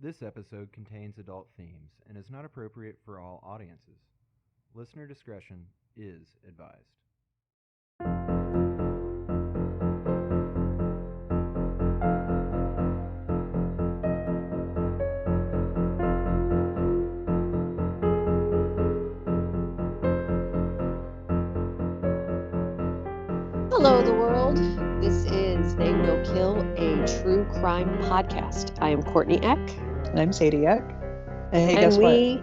This episode contains adult themes and is not appropriate for all audiences. Listener discretion is advised. Hello, the world. This is They Will Kill, a true crime podcast. I am Courtney Eck. And I'm Sadie Eck. And hey, and guess what?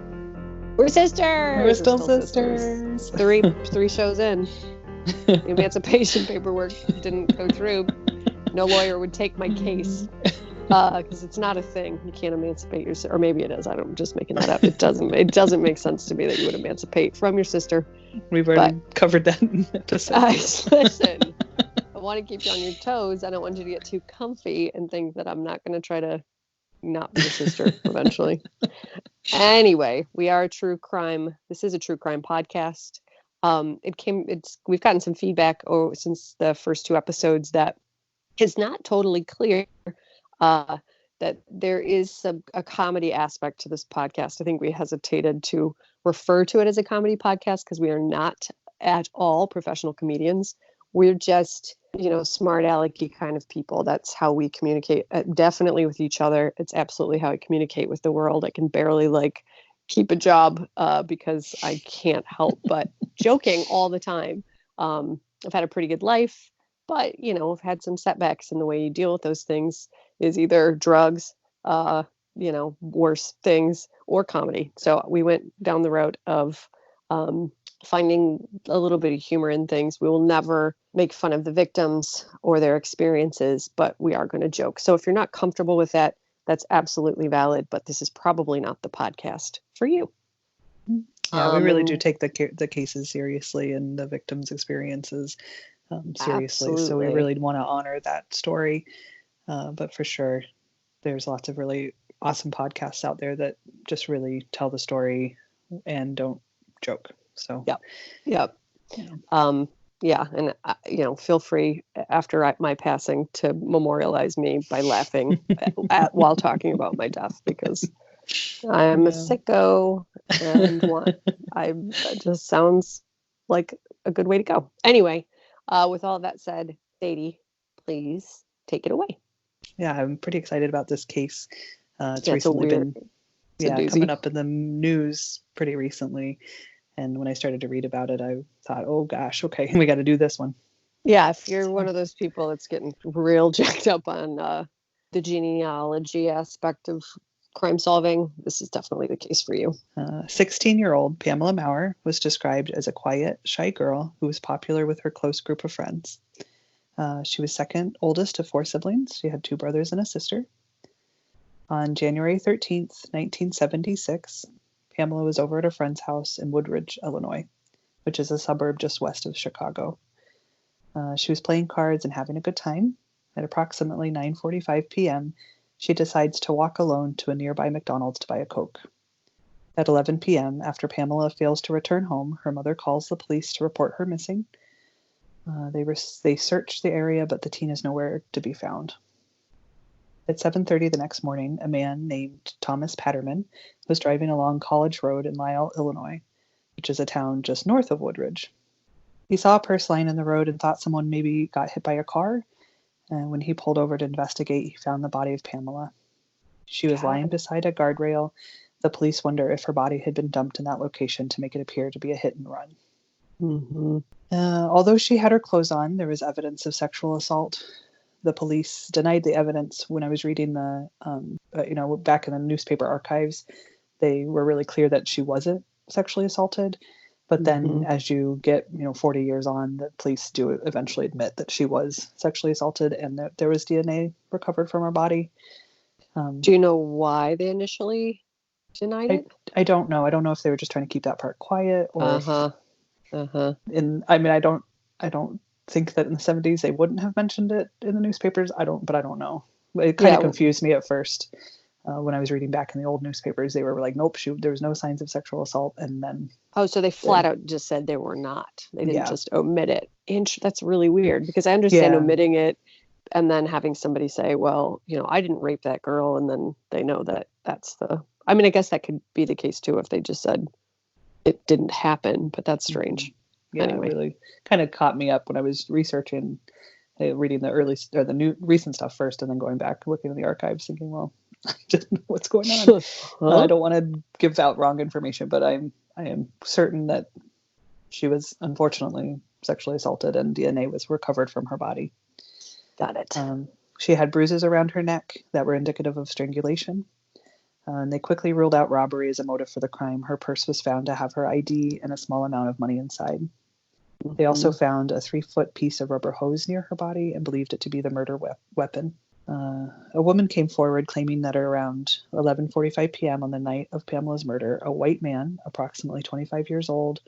We're sisters. We're still sisters. Three shows in. The emancipation paperwork didn't go through. No lawyer would take my case because it's not a thing. You can't emancipate yourself, or maybe it is. I'm just making that up. It doesn't make sense to me that you would emancipate from your sister. We've already covered that in episode. Listen, I want to keep you on your toes. I don't want you to get too comfy and think that I'm not going to try to not be your sister eventually. Anyway, we are a true crime. This is a true crime podcast. We've gotten some feedback since the first two episodes that it's not totally clear that there is a comedy aspect to this podcast. I think we hesitated to refer to it as a comedy podcast because we are not at all professional comedians. We're just, smart alecky kind of people. That's how we communicate, definitely with each other. It's absolutely how I communicate with the world. I can barely keep a job because I can't help but joking all the time. I've had a pretty good life, but, I've had some setbacks, and the way you deal with those things is either drugs, worse things, or comedy. So we went down the road of finding a little bit of humor in things. We will never make fun of the victims or their experiences, but we are going to joke. So if you're not comfortable with that, that's absolutely valid, but this is probably not the podcast for you. Yeah, we really do take the cases seriously and the victims' experiences seriously. Absolutely. So we really want to honor that story. But for sure, there's lots of really awesome podcasts out there that just really tell the story and don't joke. So Yep. And feel free after my passing to memorialize me by laughing while talking about my death, because I am a sicko, and it just sounds like a good way to go. Anyway, with all that said, Sadie, please take it away. Yeah, I'm pretty excited about this case. It's recently been coming up in the news pretty recently. And when I started to read about it, I thought, oh gosh, okay, we got to do this one. Yeah, if you're one of those people that's getting real jacked up on the genealogy aspect of crime solving, this is definitely the case for you. 16-year-old Pamela Mauer was described as a quiet, shy girl who was popular with her close group of friends. She was second oldest of four siblings. She had two brothers and a sister. On January 13th, 1976, Pamela was over at a friend's house in Woodridge, Illinois, which is a suburb just west of Chicago. She was playing cards and having a good time. At approximately 9:45 p.m., she decides to walk alone to a nearby McDonald's to buy a Coke. At 11 p.m., after Pamela fails to return home, her mother calls the police to report her missing. They search the area, but the teen is nowhere to be found. At 7:30 the next morning, a man named Thomas Patterman was driving along College Road in Lisle, Illinois, which is a town just north of Woodridge. He saw a purse lying in the road and thought someone maybe got hit by a car. And when he pulled over to investigate, he found the body of Pamela. She was lying beside a guardrail. The police wonder if her body had been dumped in that location to make it appear to be a hit and run. Mm-hmm. Although she had her clothes on, there was evidence of sexual assault. The police denied the evidence. When I was reading back in the newspaper archives, they were really clear that she wasn't sexually assaulted. But then as you get, 40 years on, the police do eventually admit that she was sexually assaulted and that there was DNA recovered from her body. Do you know why they initially denied it? I don't know. I don't know if they were just trying to keep that part quiet or I don't think that in the 70s they wouldn't have mentioned it in the newspapers. I don't know. It kind of confused me at first. When I was reading back in the old newspapers, they were like, nope, there was no signs of sexual assault. And then... Oh, so they flat out just said they were not. They didn't just omit it. That's really weird, because I understand omitting it and then having somebody say, well, I didn't rape that girl. And then they know that I mean, I guess that could be the case too, if they just said it didn't happen, but that's strange. Yeah, Anyway. It really kind of caught me up when I was researching, reading the new recent stuff first, and then going back, looking in the archives, thinking, well, just what's going on? I don't want to give out wrong information, but I am certain that she was unfortunately sexually assaulted, and DNA was recovered from her body. Got it. She had bruises around her neck that were indicative of strangulation. And they quickly ruled out robbery as a motive for the crime. Her purse was found to have her ID and a small amount of money inside. Mm-hmm. They also found a 3-foot piece of rubber hose near her body and believed it to be the murder weapon. A woman came forward claiming that around 11:45 p.m. on the night of Pamela's murder, a white man, approximately 25 years old,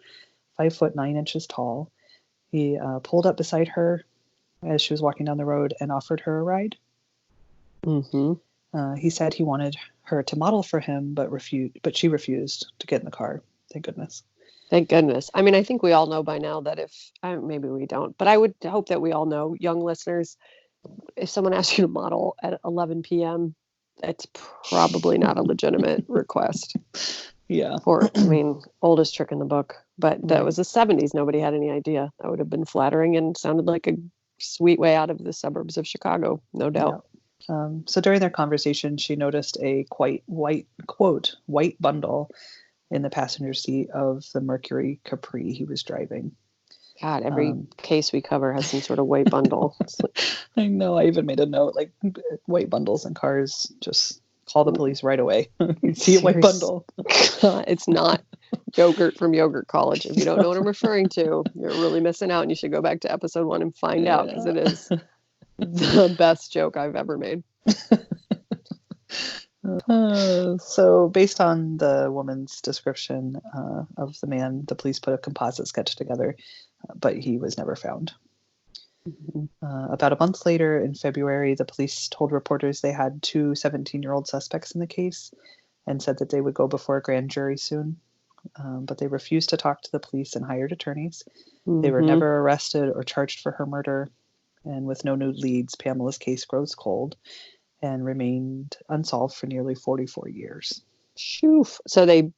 5 foot 9 inches tall, he pulled up beside her as she was walking down the road and offered her a ride. Mm-hmm. He said he wanted her to model for him, but she refused to get in the car. Thank goodness. Thank goodness. I mean, I think we all know by now that maybe we don't, but I would hope that we all know, young listeners, if someone asks you to model at 11 p.m., it's probably not a legitimate request. Yeah. Or, I mean, oldest trick in the book, but that was the 70s. Nobody had any idea. That would have been flattering and sounded like a sweet way out of the suburbs of Chicago, no doubt. Yeah. So during their conversation, she noticed a quite white bundle in the passenger seat of the Mercury Capri he was driving. God, every case we cover has some sort of white bundle. I know. I even made a note, like, white bundles in cars, just call the police right away. You see a white bundle. It's not yogurt from Yogurt College. If you don't know what I'm referring to, you're really missing out, and you should go back to episode 1 and find out, because it is the best joke I've ever made. So based on the woman's description of the man, the police put a composite sketch together, but he was never found. Mm-hmm. About a month later, in February, the police told reporters they had 2 17-year-old suspects in the case and said that they would go before a grand jury soon. But they refused to talk to the police and hired attorneys. Mm-hmm. They were never arrested or charged for her murder. And with no new leads, Pamela's case grows cold and remained unsolved for nearly 44 years. Shoof. So I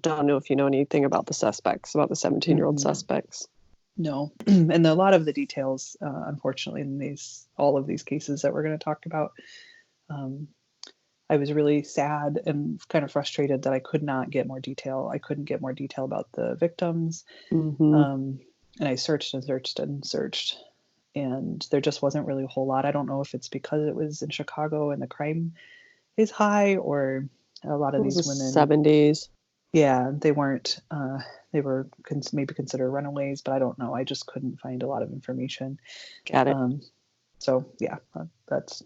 don't know if you know anything about the suspects, about the 17-year-old suspects. No. And a lot of the details, unfortunately, in all of these cases that we're going to talk about, I was really sad and kind of frustrated that I could not get more detail. I couldn't get more detail about the victims. Mm-hmm. And I searched and searched and searched, and there just wasn't really a whole lot. I don't know if it's because it was in Chicago and the crime is high, or a lot of these women. 70s. Yeah, they weren't. They were maybe considered runaways, but I don't know. I just couldn't find a lot of information. Got it. So yeah, but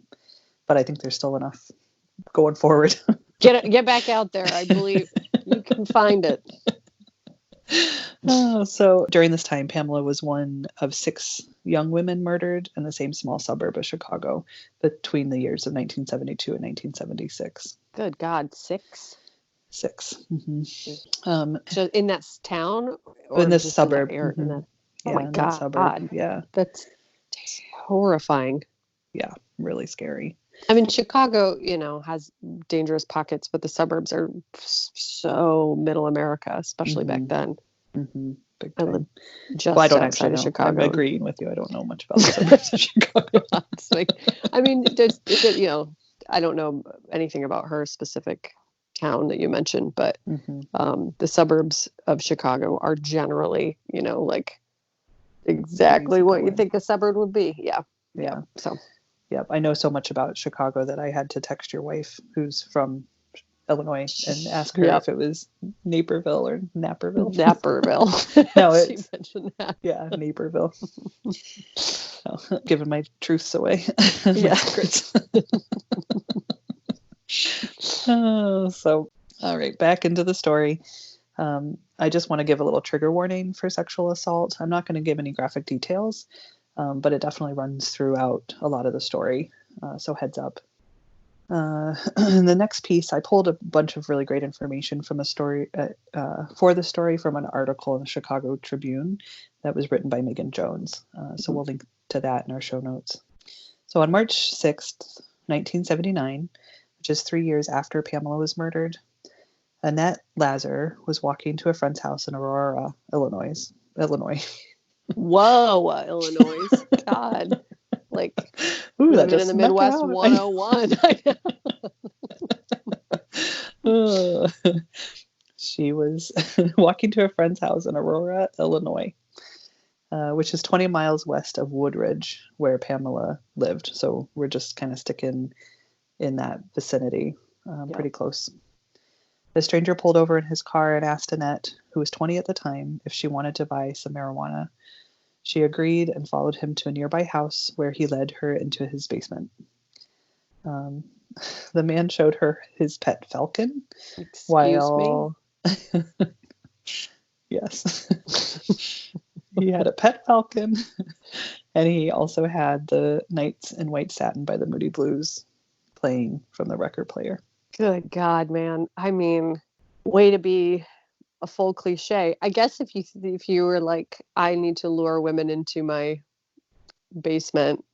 I think there's still enough going forward. Get back out there. I believe you can find it. So during this time, Pamela was one of 6 young women murdered in the same small suburb of Chicago between the years of 1972 and 1976. Good God, 6? 6. Mm-hmm. So in that town? Or in this suburb. Oh my God. Suburb. Yeah. That's horrifying. Yeah, really scary. I mean, Chicago, has dangerous pockets, but the suburbs are so middle America, especially back then. Mm-hmm. Big I time. live just well, I don't outside actually of know. Chicago. I'm agreeing with you. I don't know much about the suburbs of Chicago. I mean, I don't know anything about her specific town that you mentioned, but the suburbs of Chicago are generally, like exactly what you think a suburb would be. Yeah. So. Yep, I know so much about Chicago that I had to text your wife, who's from Illinois, and ask her if it was Naperville or Naperville. Naperville. No, she mentioned that. Yeah, Naperville. Giving my truths away. Yeah. So, all right, back into the story. I just want to give a little trigger warning for sexual assault. I'm not going to give any graphic details. But it definitely runs throughout a lot of the story, so heads up. In the next piece, I pulled a bunch of really great information from a story for the story from an article in the Chicago Tribune that was written by Megan Jones. So we'll link to that in our show notes. So on March 6th, 1979, which is 3 years after Pamela was murdered, Annette Lazar was walking to a friend's house in Aurora, Illinois. Whoa, Illinois. God. Like, Ooh, that living just in the snuck Midwest out. 101. She was walking to a friend's house in Aurora, Illinois, which is 20 miles west of Woodridge, where Pamela lived. So we're just kind of sticking in that vicinity, pretty close. The stranger pulled over in his car and asked Annette, who was 20 at the time, if she wanted to buy some marijuana. She agreed and followed him to a nearby house where he led her into his basement. The man showed her his pet falcon. Excuse me? Yes. He had a pet falcon, and he also had the Nights in White Satin by the Moody Blues playing from the record player. Good God, man. I mean, way to be a full cliche. I guess if you were like, I need to lure women into my basement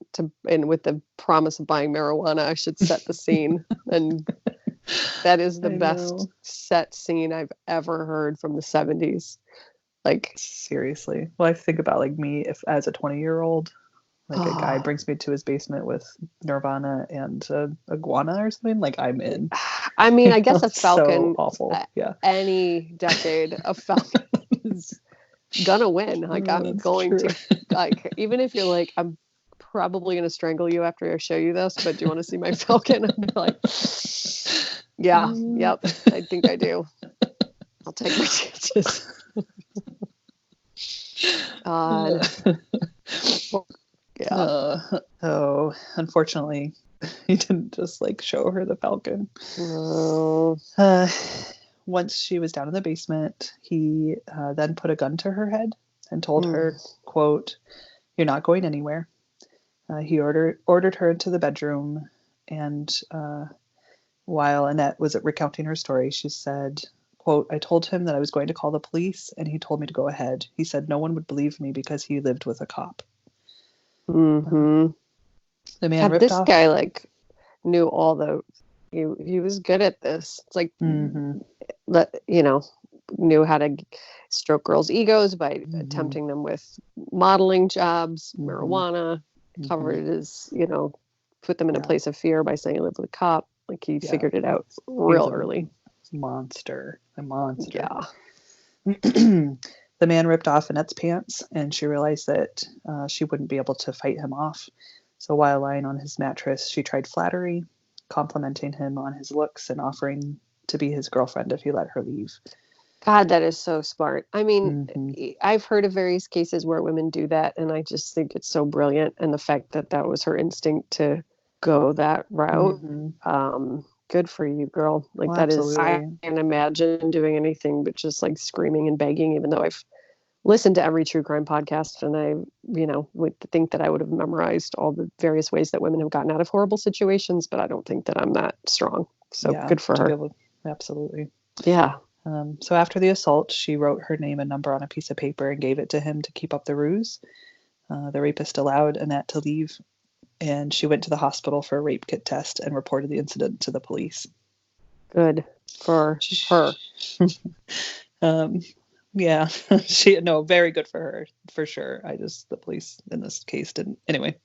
and with the promise of buying marijuana, I should set the scene. And that is the best set scene I've ever heard from the 70s. Like, seriously. Well, I think about like me if as a 20-year-old, like a guy brings me to his basement with Nirvana and a iguana or something, like I'm in. I mean, I guess a falcon, so awful. Yeah. Any decade, a falcon is gonna win. Like, I'm going to, like, even if you're like, I'm probably gonna strangle you after I show you this, but do you want to see my falcon? I'm like, yeah, yep, I think I do. I'll take my chances. Yeah. Unfortunately, he didn't just like show her the falcon. No. Once she was down in the basement, he then put a gun to her head and told her, quote, "You're not going anywhere." He ordered her into the bedroom, and while Annette was recounting her story, she said, quote, "I told him that I was going to call the police, and he told me to go ahead. He said no one would believe me because he lived with a cop." Mm-hmm. The man ripped off. This guy like knew all the. He was good at this. It's like, knew how to stroke girls' egos by tempting them with modeling jobs, marijuana, covered his, put them in a place of fear by saying he lived with a cop. Like he figured it out real early. A monster. Yeah. The man ripped off Annette's pants, and she realized that she wouldn't be able to fight him off. So while lying on his mattress, she tried flattery, complimenting him on his looks and offering to be his girlfriend if he let her leave. God, that is so smart. I mean, I've heard of various cases where women do that, and I just think it's so brilliant. And the fact that that was her instinct to go that route, good for you, girl. Like, well, that absolutely. I can't imagine doing anything but just like screaming and begging, even though I've listened to every true crime podcast, and I, would think that I would have memorized all the various ways that women have gotten out of horrible situations, but I don't think that I'm that strong. So good for her. Absolutely. Yeah. So after the assault, she wrote her name and number on a piece of paper and gave it to him to keep up the ruse. The rapist allowed Annette to leave, and she went to the hospital for a rape kit test and reported the incident to the police. Good for her. Yeah, very good for her, for sure. The police in this case didn't. Anyway,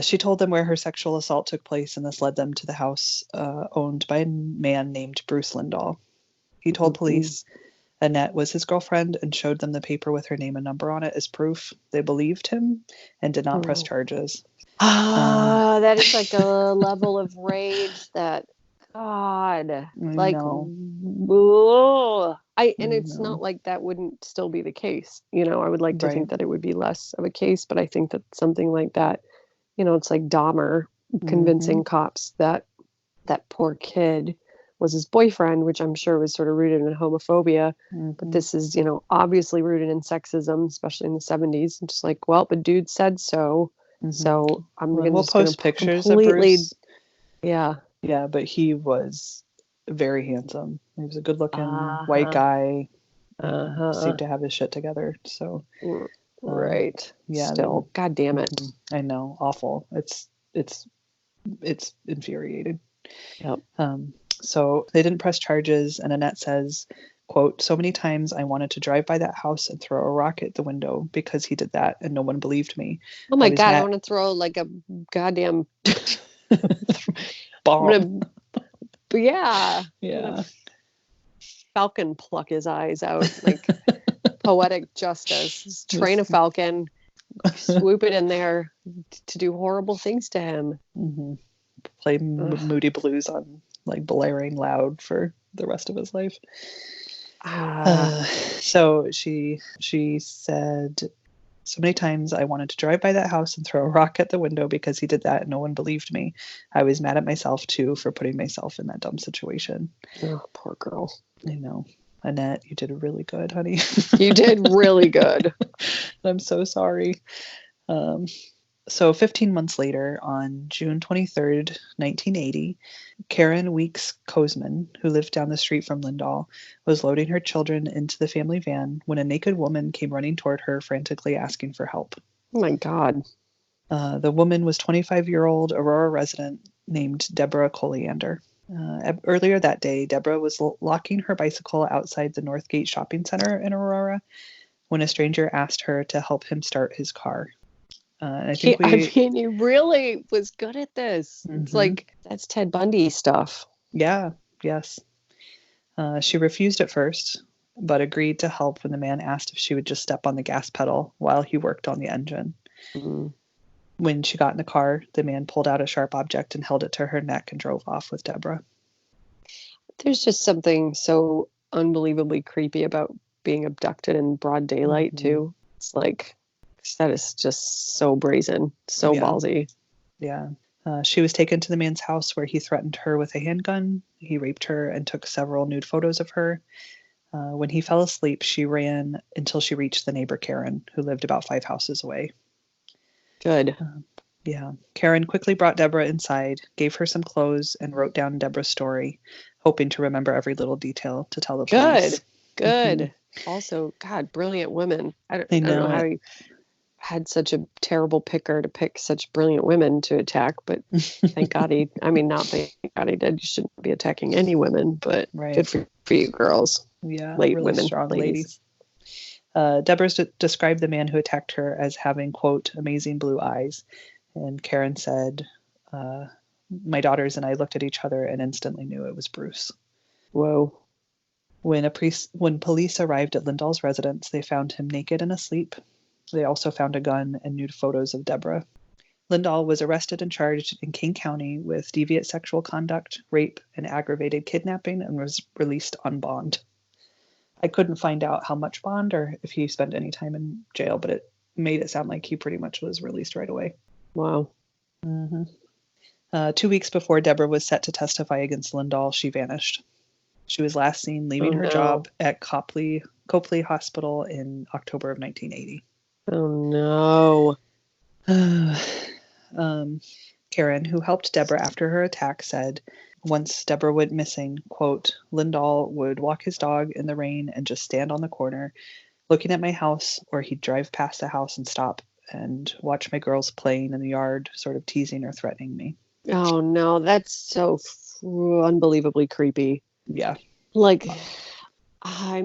she told them where her sexual assault took place, and this led them to the house owned by a man named Bruce Lindahl. He told police Annette was his girlfriend and showed them the paper with her name and number on it as proof. They believed him and did not press charges. That is like a level of rage that, God, like, and it's not like that wouldn't still be the case. I would like to think that it would be less of a case, but I think that something like that, it's like Dahmer convincing cops that that poor kid was his boyfriend, which I'm sure was sort of rooted in homophobia. But this is, obviously rooted in sexism, especially in the 70s. I'm just like, well, the dude said so. So I'm going to post pictures of Bruce. Yeah. Yeah, but he was very handsome. He was a good-looking white guy. Seemed to have his shit together. So Right. Yeah. Still, God damn it. I know, awful. It's infuriating. Yep. So they didn't press charges, and Annette says, quote, "So many times I wanted to drive by that house and throw a rock at the window because he did that, and no one believed me. Oh my was God, I mad- want to throw like a goddamn bomb." yeah. Yeah. Falcon pluck his eyes out, like poetic justice. Just train a falcon, swoop it in there to do horrible things to him. Mm-hmm. Play Moody Blues on like blaring loud for the rest of his life. So she said, "So many times I wanted to drive by that house and throw a rock at the window because he did that and no one believed me. I was mad at myself too for putting myself in that dumb situation." Oh, poor girl. I know. Annette, you did really good, honey. You did really good. I'm so sorry. So 15 months later, on June 23rd, 1980, Karen Weeks Kozman, who lived down the street from Lindahl, was loading her children into the family van when a naked woman came running toward her, frantically asking for help. Oh my God. The woman was 25-year-old Aurora resident named Deborah Colley. Earlier that day, Deborah was locking her bicycle outside the Northgate Shopping Center in Aurora when a stranger asked her to help him start his car. I think he really was good at this. Mm-hmm. It's like, that's Ted Bundy stuff. Yeah, yes. She refused at first, but agreed to help when the man asked if she would just step on the gas pedal while he worked on the engine. Mm-hmm. When she got in the car, the man pulled out a sharp object and held it to her neck and drove off with Deborah. There's just something so unbelievably creepy about being abducted in broad daylight, too. It's like, that is just so brazen, so ballsy. Yeah. She was taken to the man's house where he threatened her with a handgun. He raped her and took several nude photos of her. When he fell asleep, she ran until she reached the neighbor Karen, who lived about 5 houses away. Good. Yeah. Karen quickly brought Deborah inside, gave her some clothes, and wrote down Deborah's story, hoping to remember every little detail to tell the police. Good. Mm-hmm. Also, God, brilliant women. I don't know how you had such a terrible picker to pick such brilliant women to attack, but thank God not thank God he did. You shouldn't be attacking any women, but good for you girls. Yeah, late really women, strong ladies. Deborah described the man who attacked her as having, quote, amazing blue eyes. And Karen said, my daughters and I looked at each other and instantly knew it was Bruce. Whoa. When police arrived at Lindahl's residence, they found him naked and asleep. They also found a gun and nude photos of Deborah. Lindahl was arrested and charged in King County with deviant sexual conduct, rape, and aggravated kidnapping, and was released on bond. I couldn't find out how much bond or if he spent any time in jail, but it made it sound like he pretty much was released right away. Wow. Mm-hmm. 2 weeks before Deborah was set to testify against Lindahl, she vanished. She was last seen leaving her job at Copley Hospital in October of 1980. Oh no. Karen, who helped Deborah after her attack, said once Deborah went missing, quote, Lindahl would walk his dog in the rain and just stand on the corner looking at my house, or he'd drive past the house and stop and watch my girls playing in the yard, sort of teasing or threatening me. Oh no, that's so unbelievably creepy. Yeah. Like, I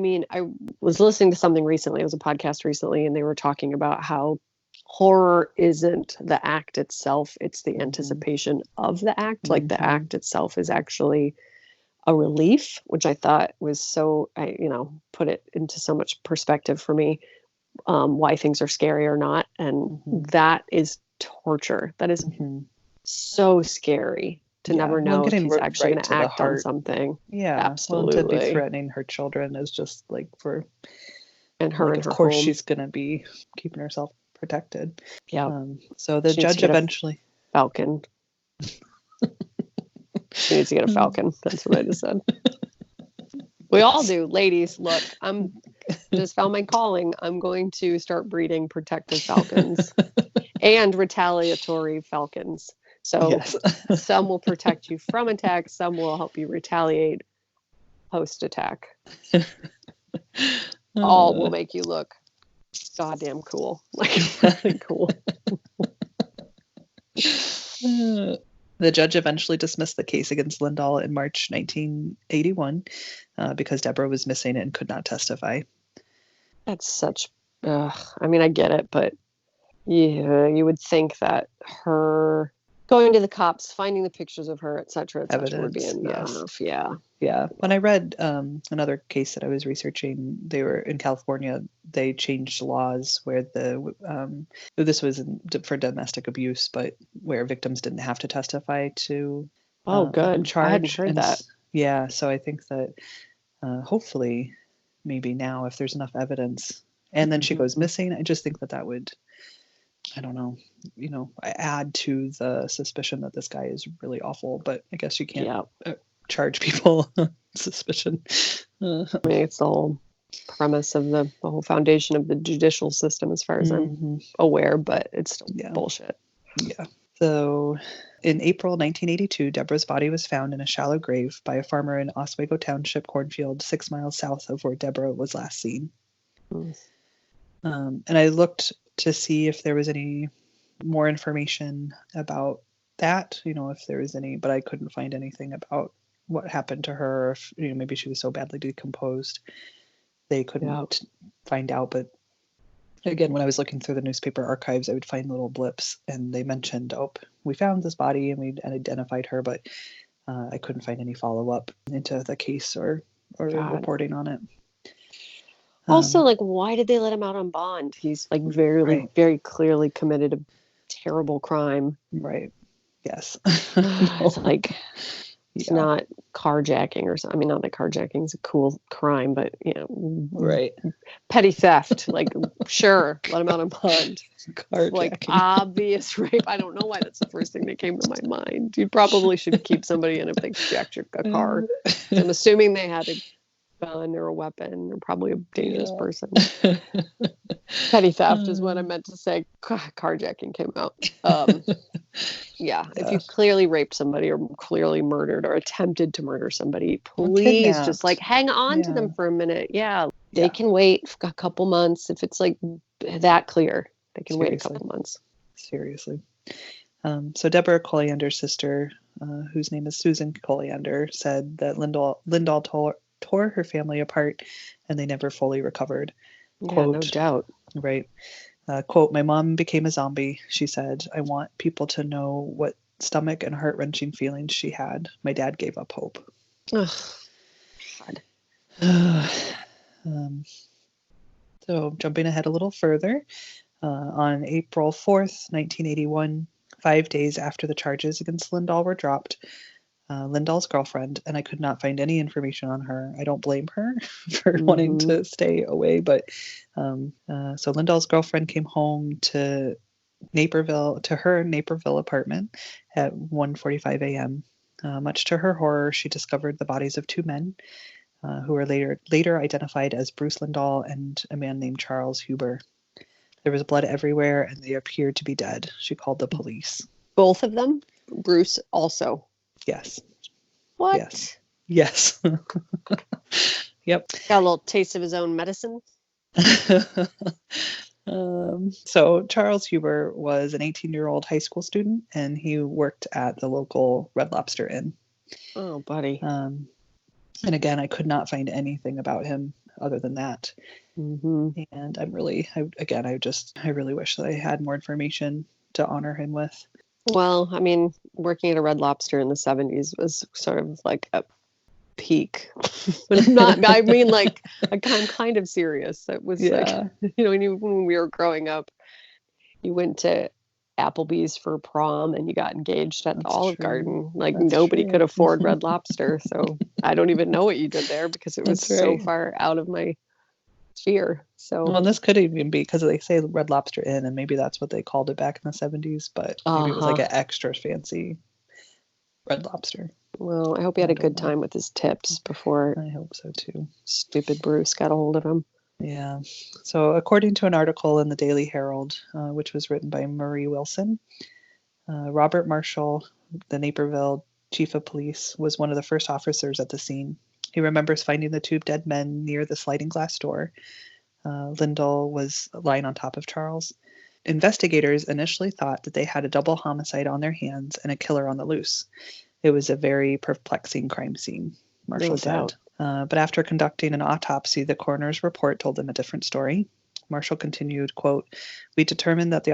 was listening to something recently. It was a podcast recently, and they were talking about how horror isn't the act itself. It's the anticipation of the act. Mm-hmm. Like the act itself is actually a relief, which I thought was so, put it into so much perspective for me, why things are scary or not. And that is torture. That is so scary. To never know if he's actually going to act on something. Yeah, absolutely. Well, to be threatening her children is just like and her and of her course home. She's going to be keeping herself protected. Yeah. So the judge eventually falcon. She needs to get a falcon. That's what I just said. We all do, ladies. Look, I'm just found my calling. I'm going to start breeding protective falcons and retaliatory falcons. So some will protect you from attack. Some will help you retaliate post-attack. All will make you look goddamn cool. Like, really cool. The judge eventually dismissed the case against Lindahl in March 1981 because Deborah was missing and could not testify. That's such. I mean, I get it, but yeah, you would think that her going to the cops, finding the pictures of her, et cetera, would be enough. Yes. Yeah. When I read another case that I was researching, they were in California. They changed laws where this was for domestic abuse, but where victims didn't have to testify to. Good. Charge. I hadn't heard that. Yeah. So I think that hopefully, maybe now, if there's enough evidence, and then she goes missing, I just think that would, I don't know, add to the suspicion that this guy is really awful. But I guess you can't charge people suspicion. I mean, it's the whole premise of the whole foundation of the judicial system, as far as I'm aware, but it's still bullshit. Yeah. So in April 1982, Deborah's body was found in a shallow grave by a farmer in Oswego Township cornfield, 6 miles south of where Deborah was last seen. And I looked to see if there was any more information about that, if there was any, but I couldn't find anything about what happened to her, or if maybe she was so badly decomposed they couldn't find out. But again, when I was looking through the newspaper archives, I would find little blips, and they mentioned, we found this body and we identified her, but I couldn't find any follow-up into the case or reporting on it. Also, why did they let him out on bond? He's very, very clearly committed a terrible crime. Right. Yes. It's it's not carjacking or something. I mean, not that carjacking is a cool crime, but right. Petty theft. Sure, let him out on bond. Carjacking. Obvious rape. I don't know why that's the first thing that came to my mind. You probably should keep somebody in if they jacked a car. I'm assuming they had a gun or a weapon, or probably a dangerous person. Petty theft is what I meant to say. Carjacking came out. If you clearly raped somebody or clearly murdered or attempted to murder somebody, please just hang on to them for a minute. They can wait a couple months if it's that clear. They can wait a couple months. Seriously. So Deborah Colley's sister, whose name is Susan Colley, said that Lindahl tore her family apart and they never fully recovered. Quote, no doubt. Right. Quote, "My mom became a zombie," she said. "I want people to know what stomach and heart-wrenching feelings she had. My dad gave up hope." Ugh. God. So jumping ahead a little further, on April 4th, 1981, 5 days after the charges against Lindahl were dropped, Lindahl's girlfriend, and I could not find any information on her. I don't blame her for wanting to stay away, but so Lindahl's girlfriend came home to her Naperville apartment at 1:45 a.m. Much to her horror, she discovered the bodies of two men who were later identified as Bruce Lindahl and a man named Charles Huber. There was blood everywhere, and they appeared to be dead. She called the police. Both of them? Bruce also? Yes. What? Yes. Yep. Got a little taste of his own medicine. So Charles Huber was an 18-year-old high school student, and he worked at the local Red Lobster Inn. Oh, buddy. And again, I could not find anything about him other than that. And I really wish that I had more information to honor him with. Well, I mean, working at a Red Lobster in the 70s was sort of like a peak. But I'm kind of serious. It was when we were growing up, you went to Applebee's for prom and you got engaged at the Olive Garden. Nobody could afford Red Lobster. So I don't even know what you did there because it was so far out of my sphere. So this could even be because they say Red Lobster Inn, and maybe that's what they called it back in the 70s, but maybe it was like an extra fancy Red Lobster. Well, I hope he had a good time with his tips before. I hope so too. Stupid Bruce got a hold of him. Yeah. So according to an article in the Daily Herald, which was written by Marie Wilson, Robert Marshall, the Naperville chief of police, was one of the first officers at the scene. He remembers finding the two dead men near the sliding glass door. Lindahl was lying on top of Charles. Investigators initially thought that they had a double homicide on their hands and a killer on the loose. It was a very perplexing crime scene, Marshall said. But after conducting an autopsy, the coroner's report told them a different story. Marshall continued, quote, "We determined that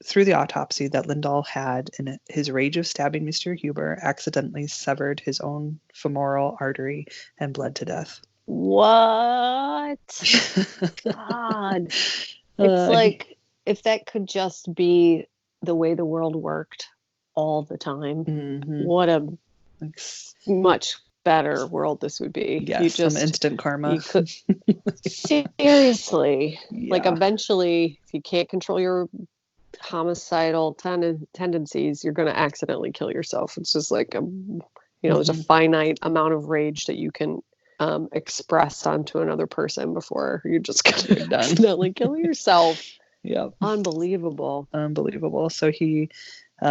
through the autopsy that Lindahl had, in his rage of stabbing Mr. Huber, accidentally severed his own femoral artery and bled to death." What? God. It's like if that could just be the way the world worked all the time, what a much better world this would be. Yes, some instant karma. Seriously. Yeah. Like eventually, if you can't control your homicidal tendencies, you're going to accidentally kill yourself. It's just like, there's a finite amount of rage that you can express onto another person before you're just going to accidentally kill yourself. Yep. Unbelievable. So he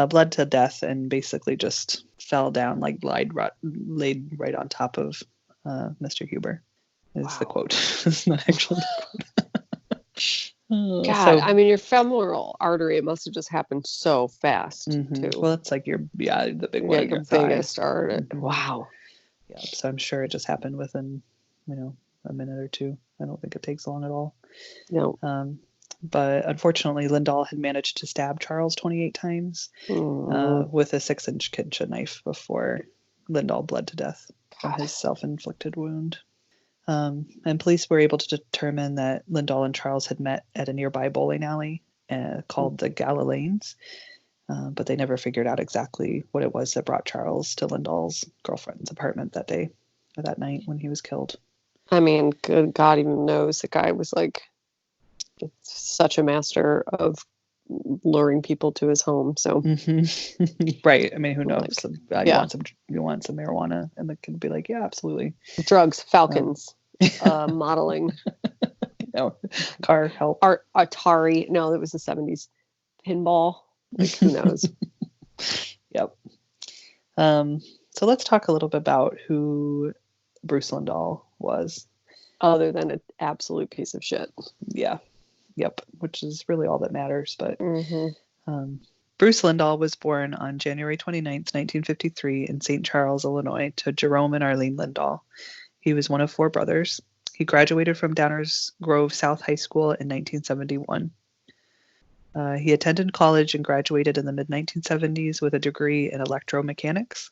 bled to death and basically just fell down, like laid right on top of Mr. Huber, is the quote. It's not actually the quote. God, your femoral artery, it must have just happened so fast, too. Well, it's like the big one. Like the biggest artery. Wow. Yeah, so I'm sure it just happened within, a minute or two. I don't think it takes long at all. No. But unfortunately, Lindahl had managed to stab Charles 28 times with a 6-inch kitchen knife before Lindahl bled to death from his self-inflicted wound. And police were able to determine that Lindahl and Charles had met at a nearby bowling alley called the Galileans, but they never figured out exactly what it was that brought Charles to Lindahl's girlfriend's apartment that day or that night when he was killed. Good God even knows. The guy was like such a master of luring people to his home. So right. Who knows? You want some marijuana, and the kid would be like, yeah, absolutely. Drugs, falcons, modeling. No, car help. Atari. No, it was the 70s. Pinball. Like, who knows? Yep. So let's talk a little bit about who Bruce Lindahl was. Other than an absolute piece of shit. Yeah. Yep, which is really all that matters. But Bruce Lindahl was born on January 29th, 1953 in St. Charles, Illinois, to Jerome and Arlene Lindahl. He was one of 4 brothers. He graduated from Downers Grove South High School in 1971. He attended college and graduated in the mid-1970s with a degree in electromechanics.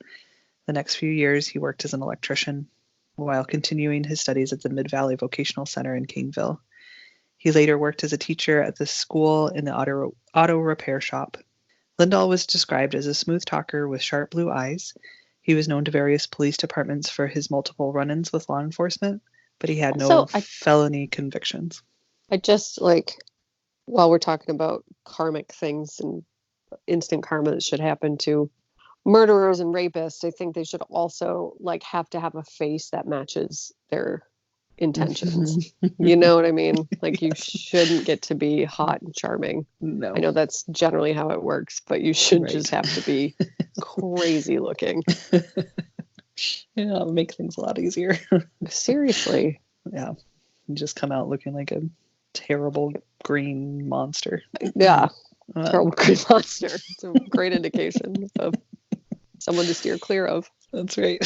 The next few years, he worked as an electrician while continuing his studies at the Mid-Valley Vocational Center in Caneville. He later worked as a teacher at the school in the auto repair shop. Lindahl was described as a smooth talker with sharp blue eyes. He was known to various police departments for his multiple run-ins with law enforcement, but he had no felony convictions. While we're talking about karmic things and instant karma that should happen to murderers and rapists, I think they should also have to have a face that matches their intentions. You know what I mean? You shouldn't get to be hot and charming. No. I know that's generally how it works, but you should just have to be crazy looking. Yeah, it'll make things a lot easier. Seriously. Yeah. You just come out looking like a terrible green monster. Yeah. Terrible green monster. It's a great indication of someone to steer clear of. That's right.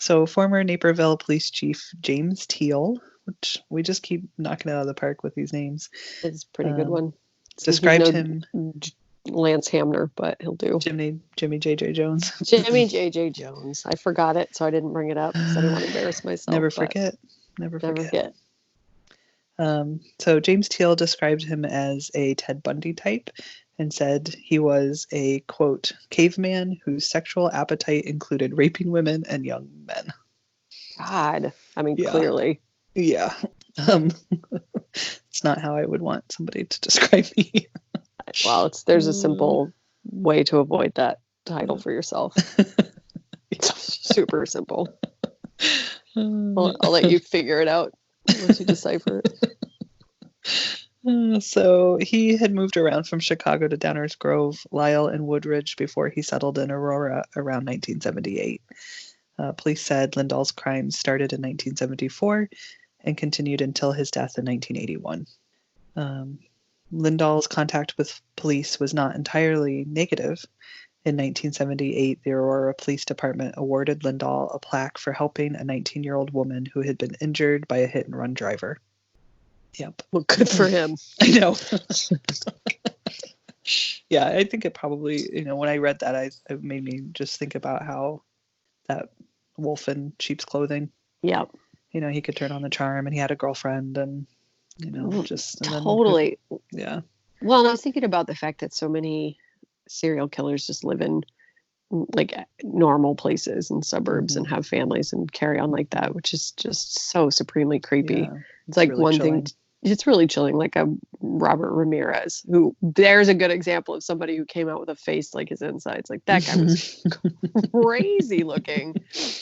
So former Naperville Police Chief James Teal, which we just keep knocking it out of the park with these names. It's a pretty good one. Described him Lance Hamner, but he'll do. Jimmy J.J. Jones. Jimmy J.J. Jones. I forgot it, so I didn't bring it up because I didn't want to embarrass myself. Never forget. So James Teal described him as a Ted Bundy type and said he was a, quote, caveman whose sexual appetite included raping women and young men. God. Clearly. Yeah. It's not how I would want somebody to describe me. Well, there's a simple way to avoid that title for yourself. It's super simple. I'll let you figure it out once you decipher it. So he had moved around from Chicago to Downers Grove, Lisle, and Woodridge before he settled in Aurora around 1978. Police said Lindahl's crimes started in 1974 and continued until his death in 1981. Lindahl's contact with police was not entirely negative. In 1978, the Aurora Police Department awarded Lindahl a plaque for helping a 19-year-old woman who had been injured by a hit-and-run driver. Yep. Well, good for him. I know. Yeah, I think it probably, when I read that, it made me just think about how that wolf in sheep's clothing. Yeah. He could turn on the charm, and he had a girlfriend, and, totally. Yeah. Well, and I was thinking about the fact that so many serial killers just live in like normal places and suburbs and have families and carry on like that, which is just so supremely creepy. Yeah, it's like really one chilling. thing. It's really chilling. Like a Robert Ramirez, who there's a good example of somebody who came out with a face like his insides. Like that guy was crazy looking.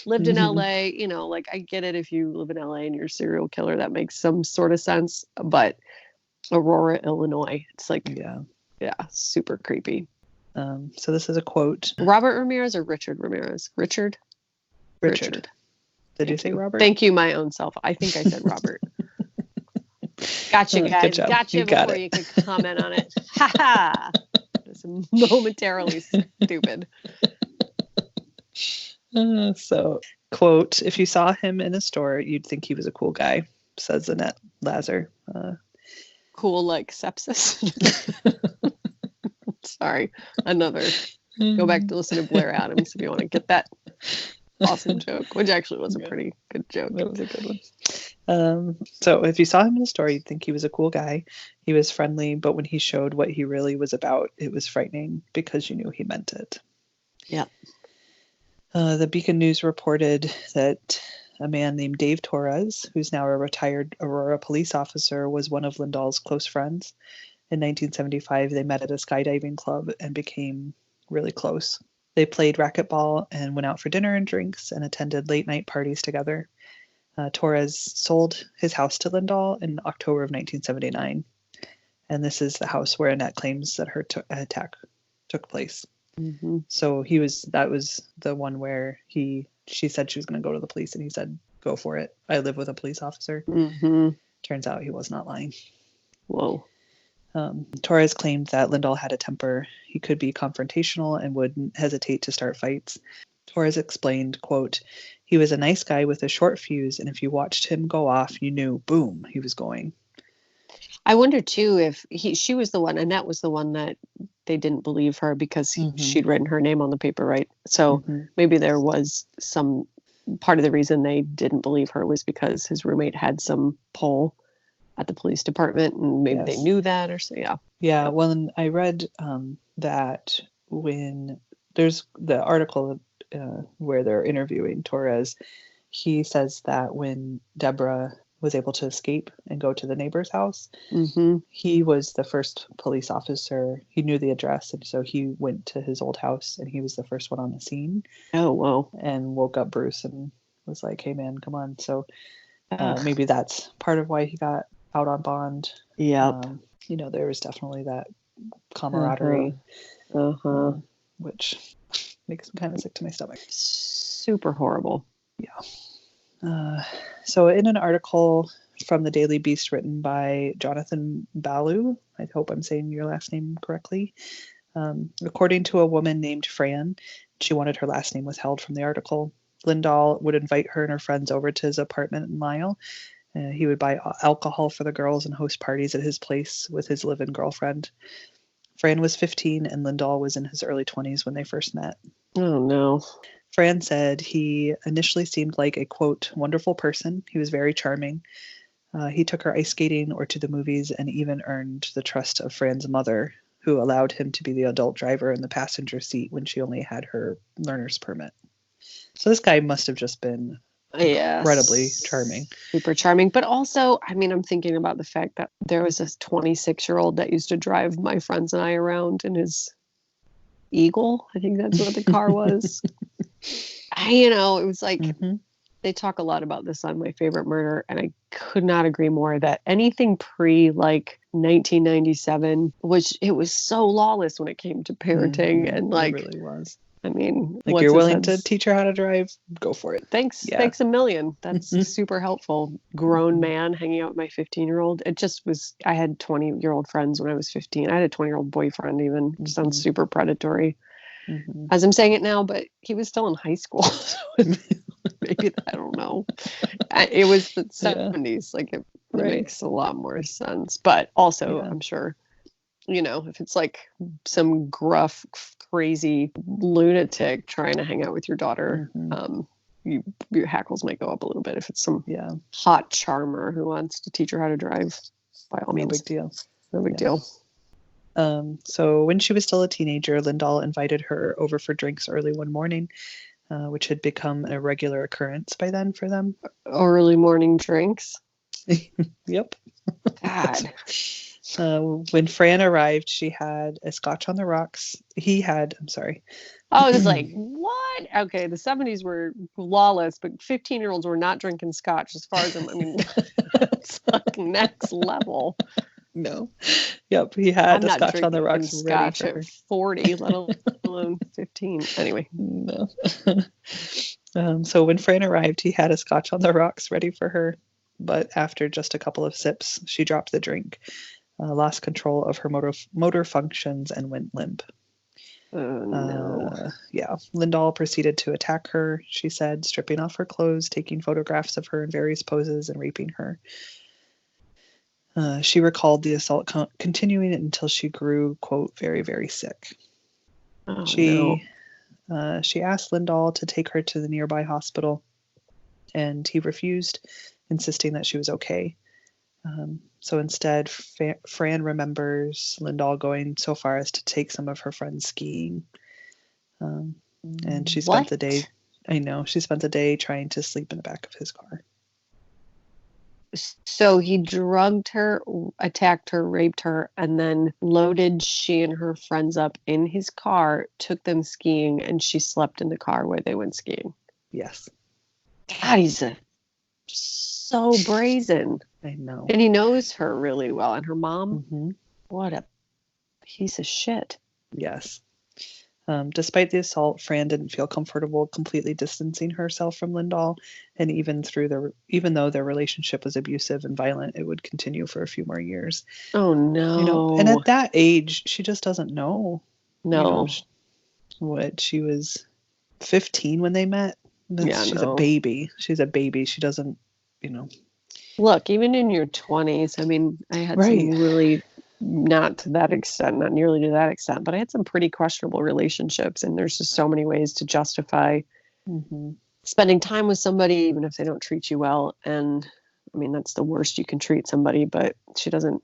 Lived in LA. Like I get it if you live in LA and you're a serial killer, that makes some sort of sense. But Aurora, Illinois, it's like yeah, super creepy. So this is a quote. Robert Ramirez or Richard Ramirez? Richard. Did you say Robert? Thank you, my own self. I think I said Robert. Gotcha, guys. Gotcha before you could comment on it. Ha ha. Just momentarily stupid. So, quote, if you saw him in a store, you'd think he was a cool guy, says Annette Lazar. Cool like sepsis? Sorry. Another. Go back to listen to Blair Adams if you want to get that awesome joke, which actually was a pretty good joke. That was a good one. So if you saw him in the store, you'd think he was a cool guy. He was friendly, but when he showed what he really was about, it was frightening because you knew he meant it. Yeah. The Beacon News reported that a man named Dave Torres, who's now a retired Aurora police officer, was one of Lindahl's close friends. In 1975, they met at a skydiving club and became really close. They played racquetball and went out for dinner and drinks and attended late-night parties together. Torres sold his house to Lindahl in October of 1979. And this is the house where Annette claims that her attack took place. Mm-hmm. So that was the one where she said she was going to go to the police, and he said, go for it. I live with a police officer. Mm-hmm. Turns out he was not lying. Whoa. Torres claimed that Lindahl had a temper. He could be confrontational and wouldn't hesitate to start fights. Torres explained, quote, he was a nice guy with a short fuse, and if you watched him go off, you knew, boom, he was going. I wonder, too, if she was the one, Annette was the one that they didn't believe her because she'd written her name on the paper, right? So maybe there was some part of the reason they didn't believe her was because his roommate had some pull at the police department, and maybe they knew that or so. Yeah. Well, I read that when there's the article where they're interviewing Torres, he says that when Deborah was able to escape and go to the neighbor's house, he was the first police officer. He knew the address, and so he went to his old house, and he was the first one on the scene. Oh, wow. And woke up Bruce and was like, hey man, come on. So maybe that's part of why he got out on bond. Yeah. There was definitely that camaraderie, which makes me kind of sick to my stomach. Super horrible. Yeah. So in an article from the Daily Beast written by Jonathan Ballou, I hope I'm saying your last name correctly, according to a woman named Fran, she wanted her last name withheld from the article. Lindahl would invite her and her friends over to his apartment in Lyle. He would buy alcohol for the girls and host parties at his place with his live-in girlfriend. Fran was 15 and Lindahl was in his early 20s when they first met. Oh, no. Fran said he initially seemed like a, quote, wonderful person. He was very charming. He took her ice skating or to the movies and even earned the trust of Fran's mother, who allowed him to be the adult driver in the passenger seat when she only had her learner's permit. So this guy must have just been incredibly charming. Super charming. But also, I mean, I'm thinking about the fact that there was this 26-year-old that used to drive my friends and I around in his Eagle. I think that's what the car was. It was like, they talk a lot about this on My Favorite Murder, and I could not agree more that anything pre like 1997 it was so lawless when it came to parenting, and like it really was. I mean, Like, what's you're his willing to head's- teach her how to drive? Go for it. Thanks. Yeah. Thanks a million. That's super helpful. Grown Mhm. man hanging out with my 15-year-old. It just was, I had 20-year-old friends when I was 15. I had a 20-year-old boyfriend even. It sounds super predatory Mhm. as I'm saying it now, but he was still in high school. So maybe, I don't know. It was the 70s. Like it Right. makes a lot more sense. But also, Yeah. I'm sure, if it's like some gruff, crazy lunatic trying to hang out with your daughter, Mhm. your hackles might go up a little bit. If it's some Yeah. hot charmer who wants to teach her how to drive, by all No means. big deal. No big deal. So when she was still a teenager, Lindahl invited her over for drinks early one morning, which had become a regular occurrence by then for them. Early morning drinks. Yep. God. When Fran arrived, she had a scotch on the rocks. I'm sorry. I was like, what? Okay, the 70s were lawless, but 15-year-olds were not drinking scotch as far as I mean, it's like next level. No. Yep, he had I'm a not scotch on the drinking rocks ready scotch for her. at 40, let alone 15. Anyway. No. So when Fran arrived, he had a scotch on the rocks ready for her. But after just a couple of sips, she dropped the drink, lost control of her motor functions, and went limp. Oh, no. Yeah. Lindahl proceeded to attack her, she said, stripping off her clothes, taking photographs of her in various poses, and raping her. She recalled the assault continuing until she grew, quote, very, very sick. Oh, She asked Lindahl to take her to the nearby hospital, and he refused, insisting that she was okay. So instead, Fran remembers Lindahl going so far as to take some of her friends skiing. And she spent the day, she spent the day trying to sleep in the back of his car. So he drugged her, attacked her, raped her, and then loaded she and her friends up in his car, took them skiing, and she slept in the car where they went skiing. Yes. God, he's so brazen. I know. And he knows her really well. And her mom, Mm-hmm. what a piece of shit. Yes. Despite the assault, Fran didn't feel comfortable completely distancing herself from Lindahl, and even though their relationship was abusive and violent, it would continue for a few more years. Oh no! And at that age, she just doesn't know. No. She was 15 when they met. She's a baby. She's a baby. She doesn't, Look, even in your 20s, I mean, I had some really, not to that extent, not nearly to that extent, but I had some pretty questionable relationships, and there's just so many ways to justify spending time with somebody, even if they don't treat you well. And I mean, that's the worst you can treat somebody, but she doesn't,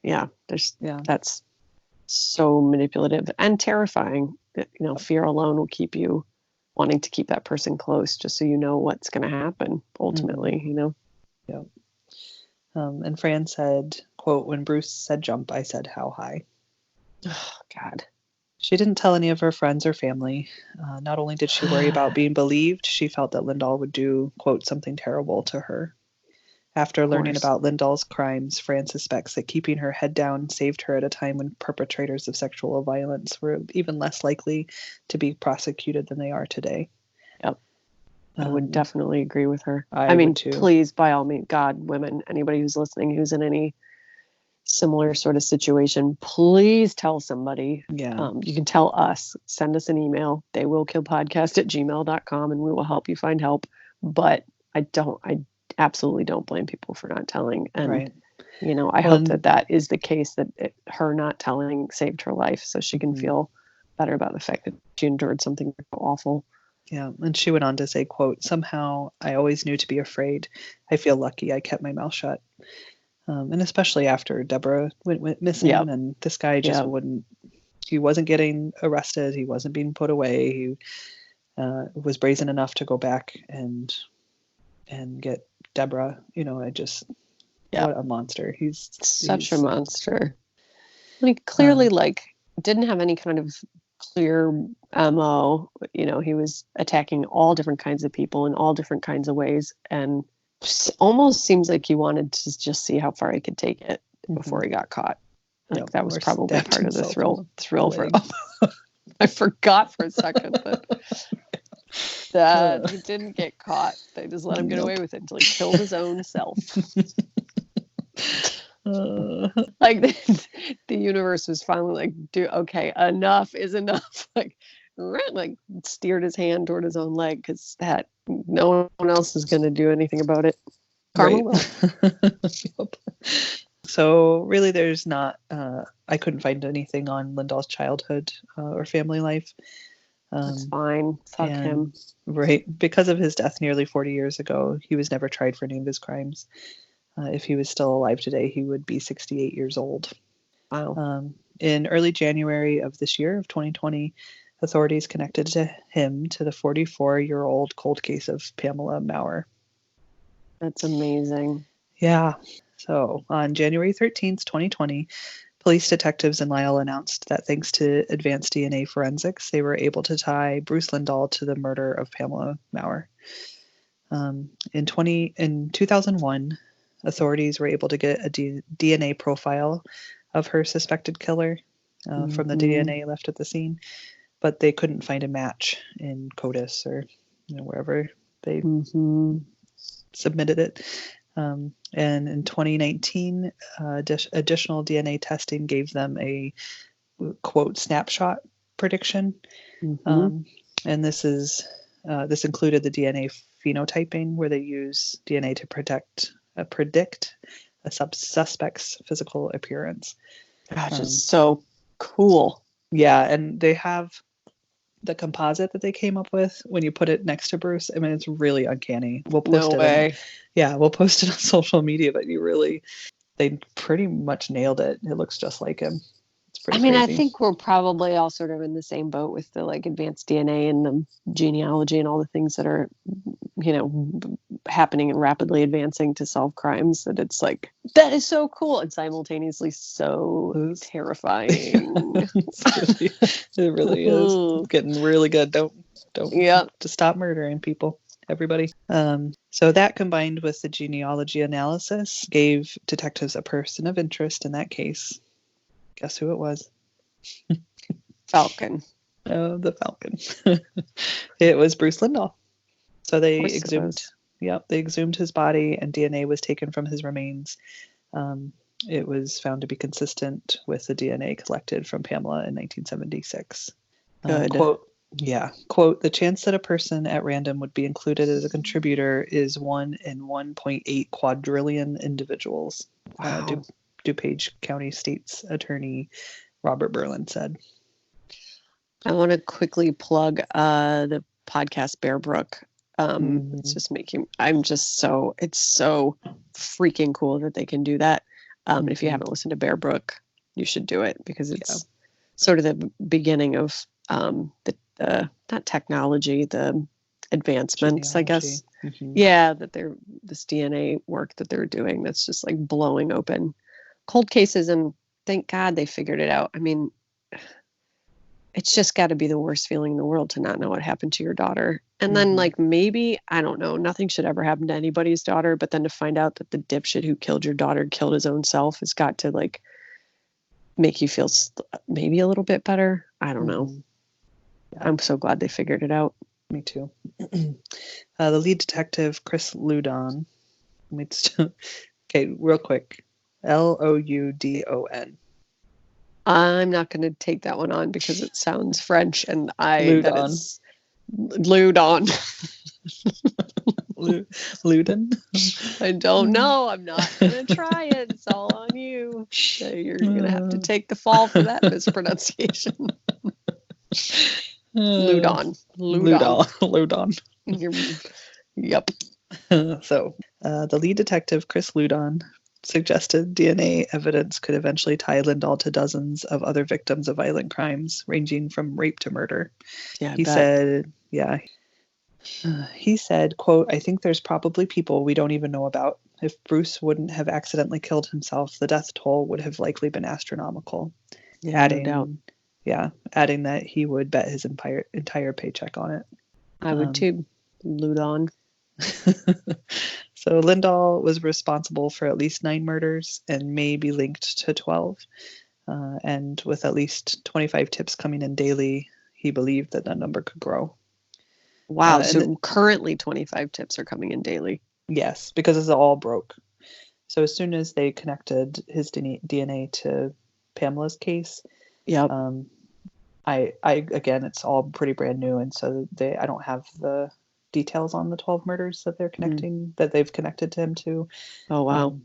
that's so manipulative and terrifying. Fear alone will keep you wanting to keep that person close, just so you know what's going to happen ultimately, Yeah. And Fran said, quote, "When Bruce said jump, I said, how high?" Oh, God. She didn't tell any of her friends or family. Not only did she worry about being believed, she felt that Lindahl would do, quote, something terrible to her. After learning about Lindahl's crimes, Fran suspects that keeping her head down saved her at a time when perpetrators of sexual violence were even less likely to be prosecuted than they are today. Yep. I would definitely agree with her. I mean, too. Please, by all means, God, women, anybody who's listening who's in any similar sort of situation, please tell somebody. Yeah. You can tell us. Send us an email, theywillkillpodcast@gmail.com, and we will help you find help. But I absolutely don't blame people for not telling. And, I hope that is the case, that her not telling saved her life, so she can feel better about the fact that she endured something awful. Yeah, and she went on to say, quote, "Somehow I always knew to be afraid. I feel lucky I kept my mouth shut." And especially after Deborah went missing, and this guy just he wasn't getting arrested. He wasn't being put away. He was brazen enough to go back and get Deborah. What a monster. He's such a monster. He clearly didn't have any kind of clear MO. He was attacking all different kinds of people in all different kinds of ways, and almost seems like he wanted to just see how far he could take it before he got caught. That was probably part of the thrill for him. I forgot for a second that he didn't get caught. They just let him get away with it until he killed his own self. Like the universe was finally like, okay, enough is enough. Like steered his hand toward his own leg because that no one else is going to do anything about it. Karma will. Yep. So really, there's not. I couldn't find anything on Lindahl's childhood or family life. That's fine. Fuck him. Right, because of his death nearly 40 years ago, he was never tried for any of his crimes. If he was still alive today, he would be 68 years old. Wow. In early January of this year, of 2020, authorities connected him to the 44-year-old cold case of Pamela Mauer. That's amazing. Yeah. So on January 13th, 2020, police detectives in Lisle announced that thanks to advanced DNA forensics, they were able to tie Bruce Lindahl to the murder of Pamela Mauer. In 2001, authorities were able to get a DNA profile of her suspected killer from the DNA left at the scene, but they couldn't find a match in CODIS or wherever they submitted it. And in 2019, additional DNA testing gave them a, quote, snapshot prediction. And this included the DNA phenotyping, where they use DNA to predict a suspect's physical appearance. Gosh, it's so cool. Yeah, and they have the composite that they came up with when you put it next to Bruce. I mean, it's really uncanny. We'll post we'll post it on social media, but they pretty much nailed it. It looks just like him. It's pretty crazy. I think we're probably all sort of in the same boat with the like advanced DNA and the genealogy and all the things that are, happening and rapidly advancing to solve crimes, that it's like, that is so cool and simultaneously so terrifying. It really is. It's getting really good. Don't to stop murdering people, everybody. So that, combined with the genealogy analysis, gave detectives a person of interest in that case. Guess who it was? Falcon. Oh, the Falcon. It was Bruce Lindahl. So they exhumed his body, and DNA was taken from his remains. It was found to be consistent with the DNA collected from Pamela in 1976. Good. Quote, the chance that a person at random would be included as a contributor is 1 in 1.8 quadrillion individuals. Wow. DuPage County State's Attorney Robert Berlin said. I want to quickly plug the podcast Bear Brook. It's just it's so freaking cool that they can do that. And if you haven't listened to Bear Brook, you should do it, because it's sort of the beginning of the not technology, the advancements, I guess. Yeah, that this DNA work that they're doing, that's just like blowing open cold cases, and thank God they figured it out. I mean, it's just got to be the worst feeling in the world to not know what happened to your daughter. And then, like, maybe, I don't know, nothing should ever happen to anybody's daughter, but then to find out that the dipshit who killed your daughter killed his own self has got to, like, make you feel maybe a little bit better. I don't know. I'm so glad they figured it out. Me too. The lead detective, Chris Loudon. Okay, real quick. Loudon. I'm not going to take that one on because it sounds French, and Loudon. Loudon? I don't know. I'm not going to try it. It's all on you. So you're going to have to take the fall for that mispronunciation. Loudon. Yep. So the lead detective, Chris Loudon, suggested DNA evidence could eventually tie Lindahl to dozens of other victims of violent crimes, ranging from rape to murder. Yeah, he said, quote, I think there's probably people we don't even know about. If Bruce wouldn't have accidentally killed himself, the death toll would have likely been astronomical. No doubt. Adding that he would bet his entire paycheck on it. I would too. Loudon. So Lindahl was responsible for at least 9 murders and may be linked to 12. And with at least 25 tips coming in daily, he believed that number could grow. Wow. So currently 25 tips are coming in daily. Yes, because it's all broke. So as soon as they connected his DNA to Pamela's case, I again, it's all pretty brand new, and so I don't have the details on the 12 murders that they're connecting that they've connected to him to. Oh wow!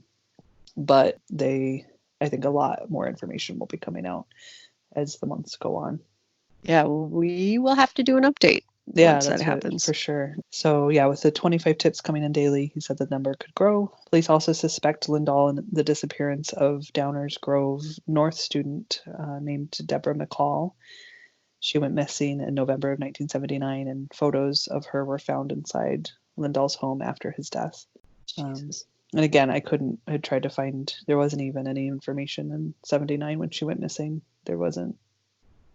But I think a lot more information will be coming out as the months go on. Yeah, we will have to do an update. Yeah, once that's that happens for sure. So yeah, with the 25 tips coming in daily, he said the number could grow. Police also suspect Lindahl in the disappearance of Downers Grove North student named Deborah McCall. She went missing in November of 1979, and photos of her were found inside Lindahl's home after his death. And again, I tried to find, there wasn't even any information in 79 when she went missing. It wasn't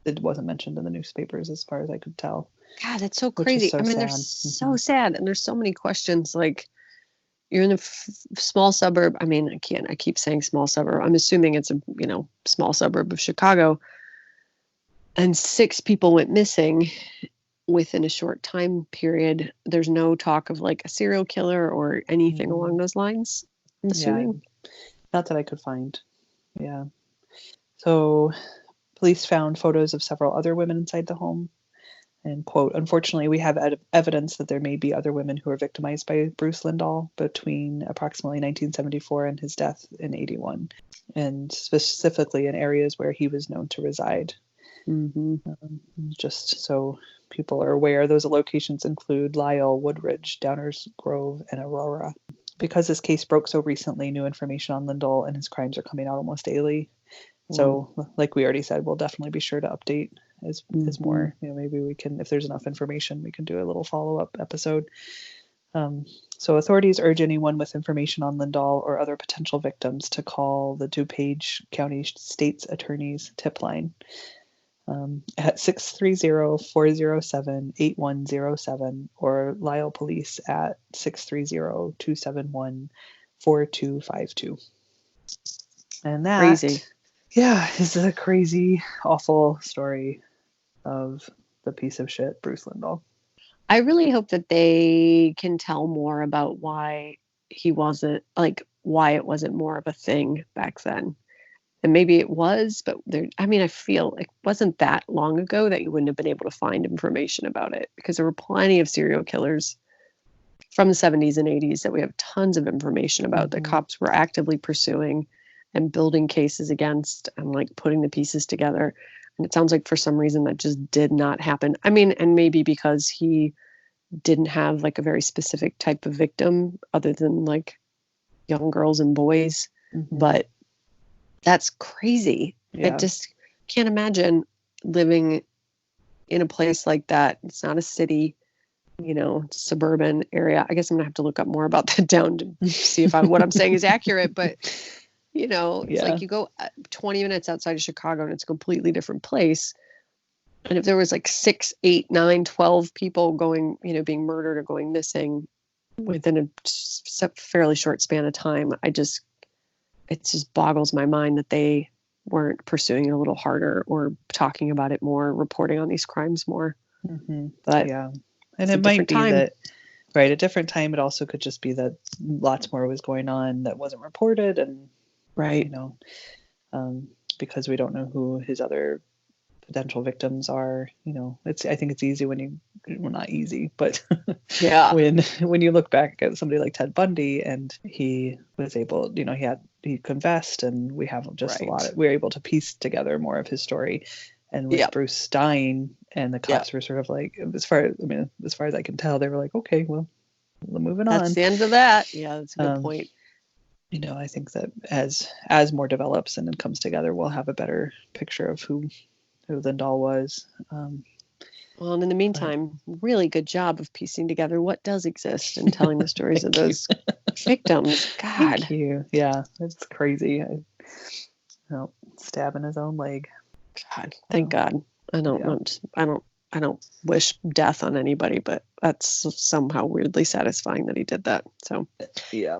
mentioned in the newspapers as far as I could tell. God, that's so crazy. So they're so sad, and there's so many questions. Like, you're in a small suburb. I keep saying small suburb. I'm assuming it's a small suburb of Chicago. And 6 people went missing within a short time period. There's no talk of like a serial killer or anything along those lines, I'm assuming. Yeah, not that I could find. Yeah. So police found photos of several other women inside the home. And quote, unfortunately, we have evidence that there may be other women who were victimized by Bruce Lindahl between approximately 1974 and his death in 81, and specifically in areas where he was known to reside. Just so people are aware, those locations include Lisle, Woodridge, Downers Grove, and Aurora. Because this case broke so recently, new information on Lindahl and his crimes are coming out almost daily. So, like we already said, we'll definitely be sure to update as more. Maybe we can, if there's enough information, we can do a little follow-up episode. So authorities urge anyone with information on Lindahl or other potential victims to call the DuPage County State's Attorney's tip line at 630-407-8107 or Lisle Police at 630-271-4252. And that crazy. Yeah, is a crazy, awful story of the piece of shit Bruce Lindahl. I really hope that they can tell more about why it wasn't more of a thing back then. And maybe it was, but I feel it wasn't that long ago that you wouldn't have been able to find information about it, because there were plenty of serial killers from the 70s and 80s that we have tons of information about that cops were actively pursuing and building cases against and like putting the pieces together. And it sounds like for some reason that just did not happen. And maybe because he didn't have like a very specific type of victim other than like young girls and boys. But that's crazy. Yeah. I just can't imagine living in a place like that. It's not a city, suburban area. I guess I'm gonna have to look up more about that down to see if what I'm saying is accurate. But it's like you go 20 minutes outside of Chicago and it's a completely different place. And if there was like 6, 8, 9, 12 people going, being murdered or going missing within a fairly short span of time, it just boggles my mind that they weren't pursuing it a little harder or talking about it more, reporting on these crimes more. But yeah, and it might be that, right, a different time. It also could just be that lots more was going on that wasn't reported, and right, because we don't know who his other potential victims are. I think it's easy not easy, but yeah, when you look back at somebody like Ted Bundy, and he was able, he confessed, and we have just we're able to piece together more of his story. And with Bruce dying, and the cops were sort of like, as far as I can tell, they were like, okay, well, we're moving on. That's the end of that. Yeah, that's a good point. I think that as more develops and it comes together, we'll have a better picture of who Lindahl was. Well, and in the meantime, really good job of piecing together what does exist and telling the stories of those victims. God. Thank you. Yeah, it's crazy. Stabbing his own leg. God, thank God. I don't wish death on anybody, but that's somehow weirdly satisfying that he did that. So yeah.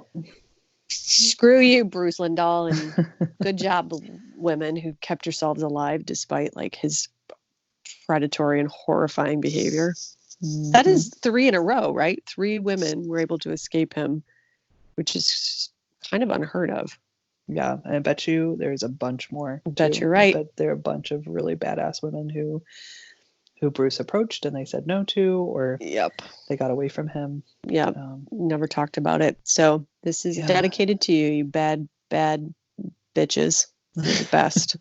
Screw you, Bruce Lindahl, and good job, women who kept yourselves alive despite like his predatory and horrifying behavior. Mhm. That is 3 in a row, right? 3 women were able to escape him, which is kind of unheard of. Yeah, I bet you there's a bunch more. I bet too. you're right. But there are a bunch of really badass women who Bruce approached and they said no to, or Yep. they got away from him. Yep. Never talked about it. So this is Yeah. dedicated to you, you bad bitches. You're the best.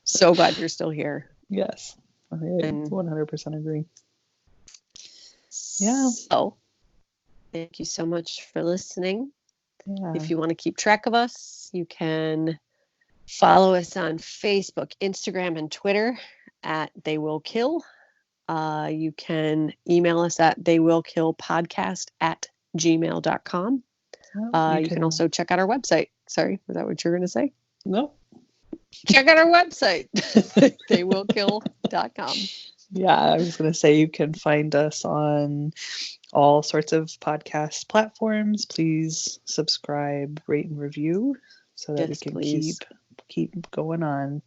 So glad you're still here. Yes, I And- 100% agree. Yeah. So thank you so much for listening. Yeah. If you want to keep track of us, you can follow us on Facebook, Instagram, and Twitter at They Will Kill. You can email us at theywillkillpodcast@gmail.com. You can also check out our website. Sorry, was that what you were going to say? No. Check out our website, theywillkill.com. Yeah, I was going to say you can find us on all sorts of podcast platforms. Please subscribe, rate, and review so that Yes, we can please. keep going on.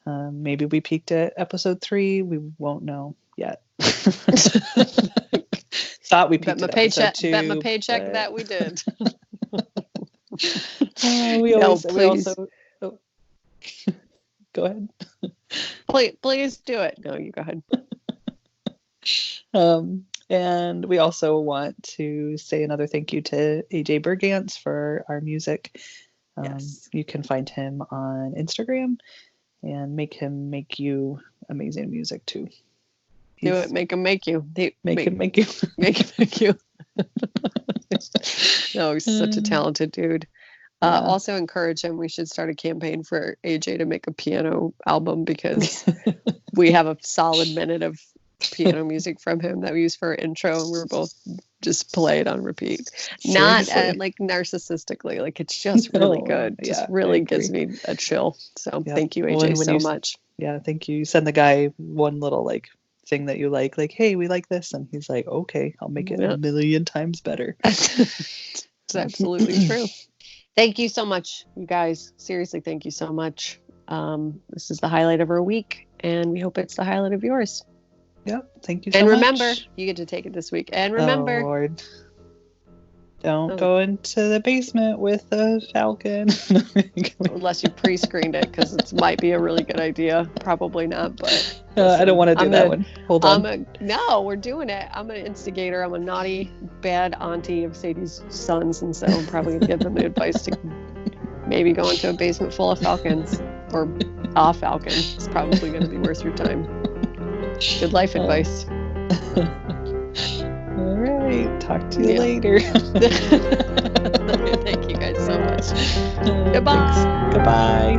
Maybe we peaked at episode 3. We won't know yet. Thought we peaked at episode 2. Bet my paycheck but- that we did. we No, also oh. Go ahead. Please do it. No, you go ahead. And we also want to say another thank you to AJ Bergantz for our music. Yes. You can find him on Instagram and make him make you amazing music too. Do it. Make him make you. Make him make you. Make him make you. No, he's such a talented dude. Yeah. Also encourage him. We should start a campaign for AJ to make a piano album because we have a solid minute of piano music from him that we use for our intro, and we're both just play it on repeat. Not Seriously. like narcissistically, like it's just really No, good. Just yeah, really I gives agree. me a chill. So Yeah. thank you, Well, AJ, and when so you- much. Yeah, thank you. You send the guy one little thing that you like, hey, we like this, and he's like, okay, I'll make it Yeah. a million times better. It's absolutely true. Thank you so much, you guys. Seriously, thank you so much. This is the highlight of our week, and we hope it's the highlight of yours. Yep, thank you so And much. remember, you get to take it this week. And Oh, remember, Lord. Don't Oh. go into the basement with a falcon. unless you pre-screened it, because it might be a really good idea. Probably not, but I don't want to do I'm that gonna- one. Hold on. no, we're doing it. I'm an instigator. I'm a naughty, bad auntie of Sadie's sons, and so I'm probably gonna give them the advice to maybe go into a basement full of falcons, or a falcon. It's probably gonna be worth your time. Good life advice. All right. Talk to you Yeah. later. Thank you guys so much. Goodbye. Thanks. Goodbye.